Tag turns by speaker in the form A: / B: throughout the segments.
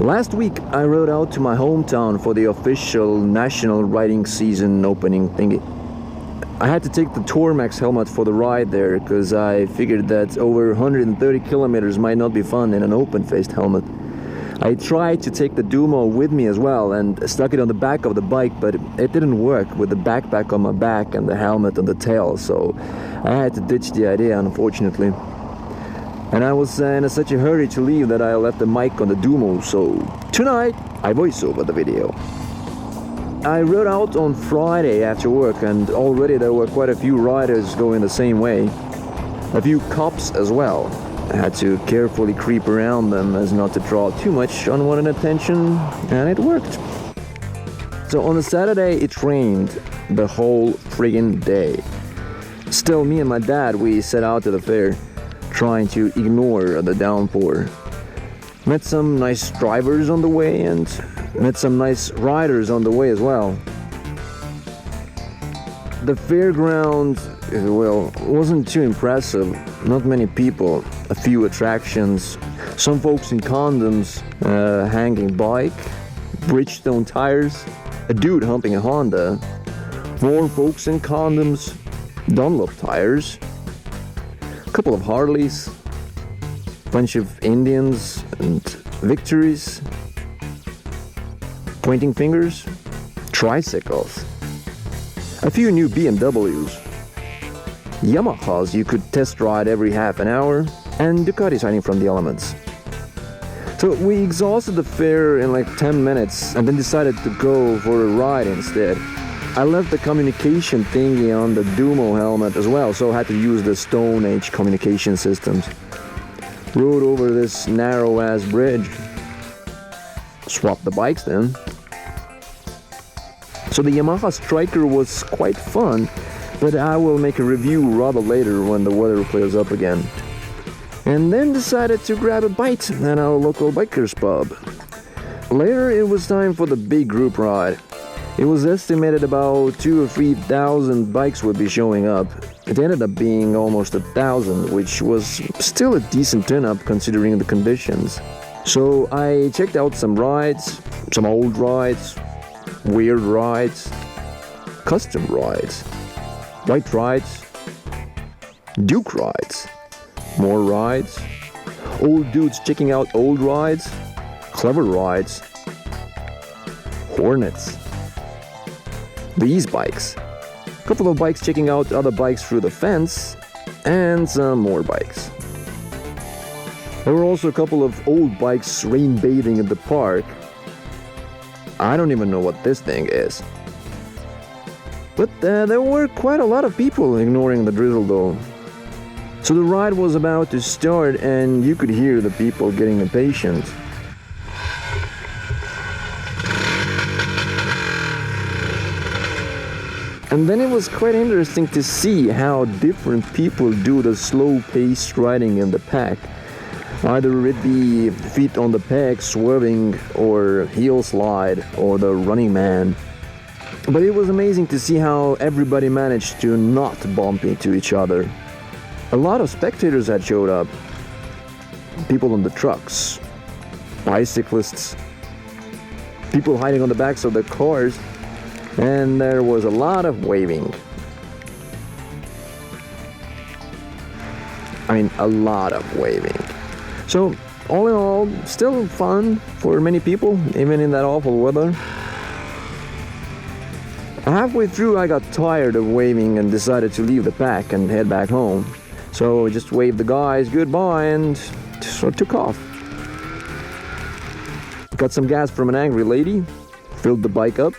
A: Last week I rode out to my hometown for the official national riding season opening thingy. I had to take the Tourmax helmet for the ride there because I figured that over 130 kilometers might not be fun in an open-faced helmet. I tried to take the Dumo with me as well and stuck it on the back of the bike, but it didn't work with the backpack on my back and the helmet on the tail, so I had to ditch the idea, unfortunately. And I was in such a hurry to leave that I left the mic on the Dumo, so tonight I voice over the video. I rode out on Friday after work, and already there were quite a few riders going the same way. A few cops as well. I had to carefully creep around them as not to draw too much unwanted attention, and it worked. So on the Saturday it rained the whole friggin' day. Still, me and my dad, we set out to the fair, trying to ignore the downpour. Met some nice drivers on the way and met some nice riders on the way as well. The fairground, well, wasn't too impressive. Not many people, a few attractions, some folks in condoms, hanging bike, Bridgestone tires, a dude humping a Honda, more folks in condoms, Dunlop tires, a couple of Harleys, bunch of Indians and victories, pointing fingers, tricycles, a few new BMWs, Yamahas you could test ride every half an hour, and Ducatis hiding from the elements. So we exhausted the fair in like 10 minutes and then decided to go for a ride instead. I left the communication thingy on the Dumo helmet as well, so I had to use the Stone Age communication systems. Rode over this narrow-ass bridge. Swapped the bikes then. So the Yamaha Striker was quite fun, but I will make a review rather later when the weather clears up again. And then decided to grab a bite at our local bikers pub. Later it was time for the big group ride. It was estimated about 2,000 or 3,000 bikes would be showing up. It ended up being almost 1,000, which was still a decent turn-up considering the conditions. So I checked out some rides, some old rides, weird rides, custom rides, white rides, Duke rides, more rides, old dudes checking out old rides, clever rides, Hornets, these bikes, a couple of bikes checking out other bikes through the fence, and some more bikes. There were also a couple of old bikes rain bathing in the park. I don't even know what this thing is. But there were quite a lot of people ignoring the drizzle though. So the ride was about to start and you could hear the people getting impatient. And then it was quite interesting to see how different people do the slow-paced riding in the pack. Either it be feet on the peg swerving, or heel slide, or the running man. But it was amazing to see how everybody managed to not bump into each other. A lot of spectators had showed up. People on the trucks, bicyclists, people hiding on the backs of their cars, and there was a lot of waving. I mean, a lot of waving. So, all in all, still fun for many people, even in that awful weather. Halfway through, I got tired of waving and decided to leave the pack and head back home. So I just waved the guys goodbye and sort of took off. Got some gas from an angry lady, filled the bike up,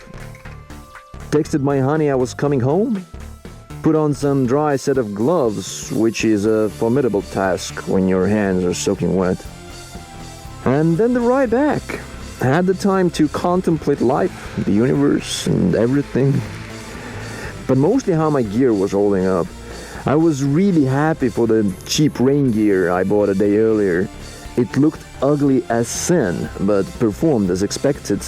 A: texted my honey I was coming home, put on some dry set of gloves, which is a formidable task when your hands are soaking wet. And then the ride back. I had the time to contemplate life, the universe, and everything. But mostly how my gear was holding up. I was really happy for the cheap rain gear I bought a day earlier. It looked ugly as sin, but performed as expected.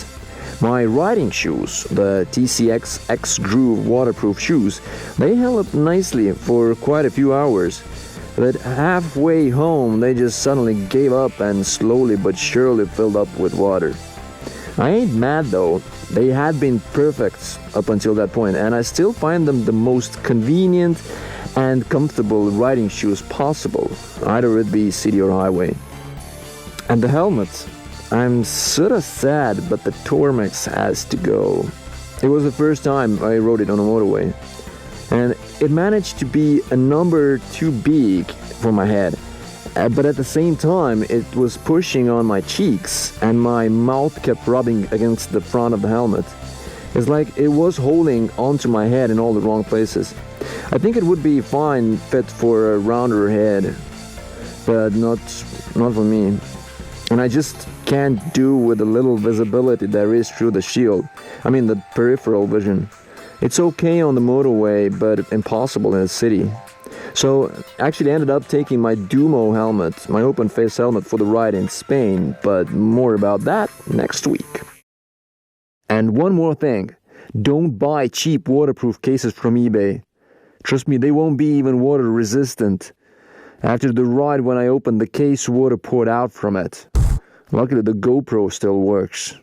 A: My riding shoes, the TCX X-Groove waterproof shoes, they held up nicely for quite a few hours. But halfway home, they just suddenly gave up and slowly but surely filled up with water. I ain't mad though, they had been perfect up until that point, and I still find them the most convenient and comfortable riding shoes possible, either it be city or highway. And the helmet, I'm sorta sad, but the Tourmax has to go. It was the first time I rode it on a motorway, and it managed to be a number too big for my head. But at the same time, it was pushing on my cheeks, and my mouth kept rubbing against the front of the helmet. It's like it was holding onto my head in all the wrong places. I think it would be fine fit for a rounder head, but not for me. And I just can't do with the little visibility there is through the shield. I mean the peripheral vision. It's okay on the motorway, but impossible in a city. So actually I ended up taking my Dumo helmet, my open face helmet, for the ride in Spain, but more about that next week. And one more thing, don't buy cheap waterproof cases from eBay. Trust me, they won't be even water resistant. After the ride, when I opened the case, water poured out from it. Luckily the GoPro still works.